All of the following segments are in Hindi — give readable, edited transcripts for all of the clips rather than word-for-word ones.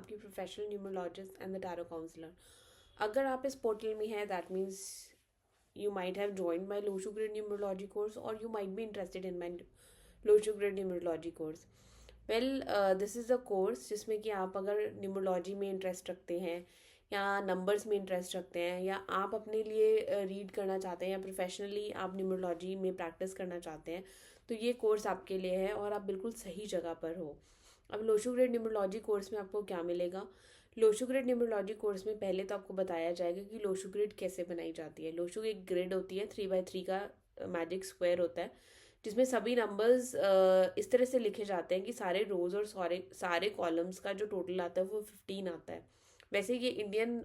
आपकी professional numerologist and the tarot counsellor. अगर आप इस पोर्टल में हैं, that means you might have joined my low sugar numerology course, or you might be interested in my low sugar numerology course. Well, this is a course जिसमें कि आप अगर न्यूमरोलॉजी में इंटरेस्ट रखते हैं या नंबर्स में इंटरेस्ट रखते हैं या आप अपने लिए रीड करना चाहते हैं या प्रोफेशनली आप न्यूमरोलॉजी में प्रैक्टिस करना चाहते हैं, तो ये कोर्स आपके लिए है और आप बिल्कुल सही जगह पर हो। अब लोशो ग्रेड न्यूमरोलॉजी कोर्स में आपको क्या मिलेगा? लोशो ग्रिड न्यूमरोलॉजी कोर्स में पहले तो आपको बताया जाएगा कि लोशो ग्रिड कैसे बनाई जाती है। लोशो एक ग्रिड होती है, 3x3 का मैजिक स्क्वायर होता है, जिसमें सभी नंबर्स इस तरह से लिखे जाते हैं कि सारे रोज और सारे कॉलम्स का जो टोटल आता है वो 15 आता है। वैसे ये इंडियन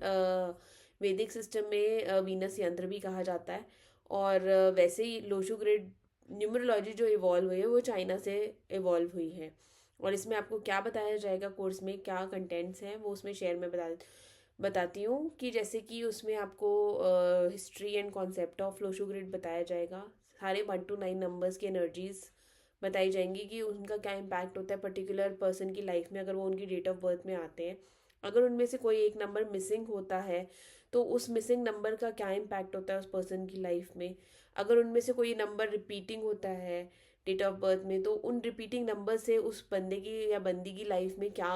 वैदिक सिस्टम में वीनस यंत्र भी कहा जाता है। और वैसे ही लोशो ग्रिड न्यूमरोलॉजी जो इवॉल्व हुई है वो चाइना से इवॉल्व हुई है। और इसमें आपको क्या बताया जाएगा, कोर्स में क्या कंटेंट्स हैं वो उसमें शेयर में बताती हूँ कि जैसे कि उसमें आपको history and concept of Lo Shu grid बताया जाएगा। सारे 1 to 9 नंबर्स की एनर्जीज बताई जाएंगी कि उनका क्या इम्पैक्ट होता है पर्टिकुलर पर्सन की लाइफ में अगर वो उनकी डेट ऑफ बर्थ में आते हैं। अगर उनमें से कोई एक नंबर मिसिंग होता है तो उस मिसिंग नंबर का क्या इम्पैक्ट होता है उस पर्सन की लाइफ में। अगर उनमें से कोई नंबर रिपीटिंग होता है डेट ऑफ बर्थ में, तो उन रिपीटिंग नंबर से उस बंदे की या बंदी की लाइफ में क्या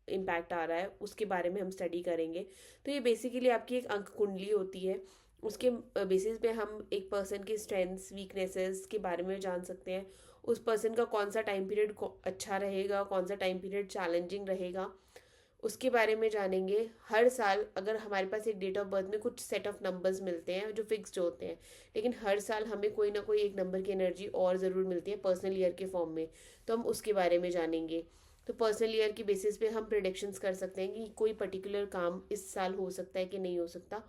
इम्पैक्ट आ रहा है उसके बारे में हम स्टडी करेंगे। तो ये बेसिकली आपकी एक अंक कुंडली होती है। उसके बेसिस पे हम एक पर्सन के स्ट्रेंथ्स वीकनेसेस के बारे में जान सकते हैं। उस पर्सन का कौन सा टाइम पीरियड अच्छा रहेगा, कौन सा टाइम पीरियड चैलेंजिंग रहेगा, उसके बारे में जानेंगे। हर साल अगर हमारे पास एक डेट ऑफ बर्थ में कुछ सेट ऑफ नंबर्स मिलते हैं जो फिक्स्ड होते हैं, लेकिन हर साल हमें कोई ना कोई एक नंबर की एनर्जी और ज़रूर मिलती है पर्सनल ईयर के फॉर्म में, तो हम उसके बारे में जानेंगे। तो पर्सनल ईयर की बेसिस पे हम प्रिडिक्शंस कर सकते हैं कि कोई पर्टिकुलर काम इस साल हो सकता है कि नहीं हो सकता,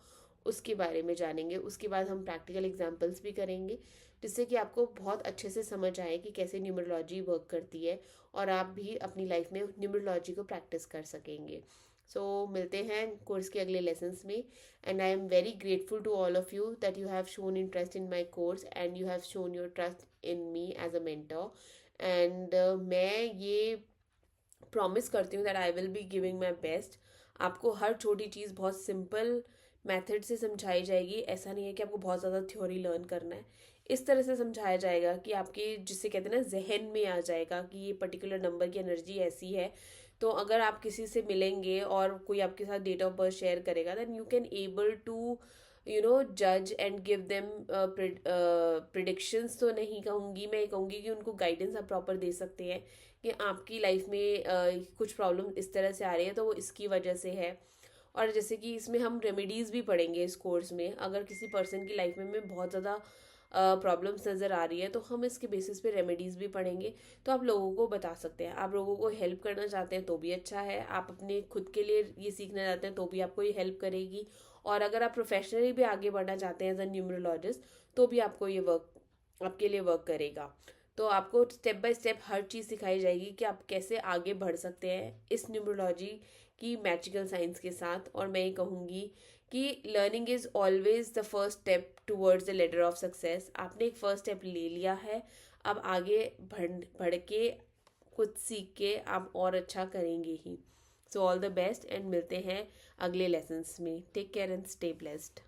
उसके बारे में जानेंगे। उसके बाद हम प्रैक्टिकल एग्जाम्पल्स भी करेंगे जिससे कि आपको बहुत अच्छे से समझ आए कि कैसे न्यूमरोलॉजी वर्क करती है और आप भी अपनी लाइफ में न्यूमरोलॉजी को प्रैक्टिस कर सकेंगे। सो मिलते हैं कोर्स के अगले लेसन्स में। And I am very grateful to all of you that you have shown interest in my course and you have shown your trust in me as a mentor. And मैं ये प्रॉमिस करती हूँ that I will be giving my best. आपको हर छोटी चीज़ बहुत सिंपल मेथड से समझाई जाएगी। ऐसा नहीं है कि आपको बहुत ज़्यादा थ्योरी लर्न करना है। इस तरह से समझाया जाएगा कि आपके जिससे कहते हैं ना जहन में आ जाएगा कि ये पर्टिकुलर नंबर की एनर्जी ऐसी है। तो अगर आप किसी से मिलेंगे और कोई आपके साथ डेट ऑफ बर्थ शेयर करेगा, then you can able to जज एंड गिव देम प्रिडिक्शंस। तो नहीं कहूँगी, मैं ये कहूँगी कि उनको गाइडेंस आप प्रॉपर दे सकते हैं कि आपकी लाइफ में कुछ प्रॉब्लम इस तरह से आ रही है तो वो इसकी वजह से है। और जैसे कि इसमें हम रेमेडीज़ भी पढ़ेंगे इस कोर्स में। अगर किसी पर्सन की लाइफ में बहुत ज़्यादा प्रॉब्लम्स नज़र आ रही है तो हम इसके बेसिस पे रेमेडीज़ भी पढ़ेंगे। तो आप लोगों को बता सकते हैं, आप लोगों को हेल्प करना चाहते हैं तो भी अच्छा है, आप अपने खुद के लिए ये सीखना चाहते हैं तो भी आपको ये हेल्प करेगी। और अगर आप प्रोफेशनली भी आगे बढ़ना चाहते हैं एज अ न्यूमरोलॉजिस्ट तो भी आपको ये वर्क आपके लिए वर्क करेगा। तो आपको स्टेप बाय स्टेप हर चीज़ सिखाई जाएगी कि आप कैसे आगे बढ़ सकते हैं इस न्यूमरोलॉजी की मैजिकल साइंस के साथ। और मैं ये कहूँगी कि learning is always the first step towards the ladder of success. आपने एक फर्स्ट स्टेप ले लिया है, अब आगे बढ़ के कुछ सीख के आप और अच्छा करेंगे ही। So all the best and मिलते हैं अगले लेसन्स में। Take care and stay blessed.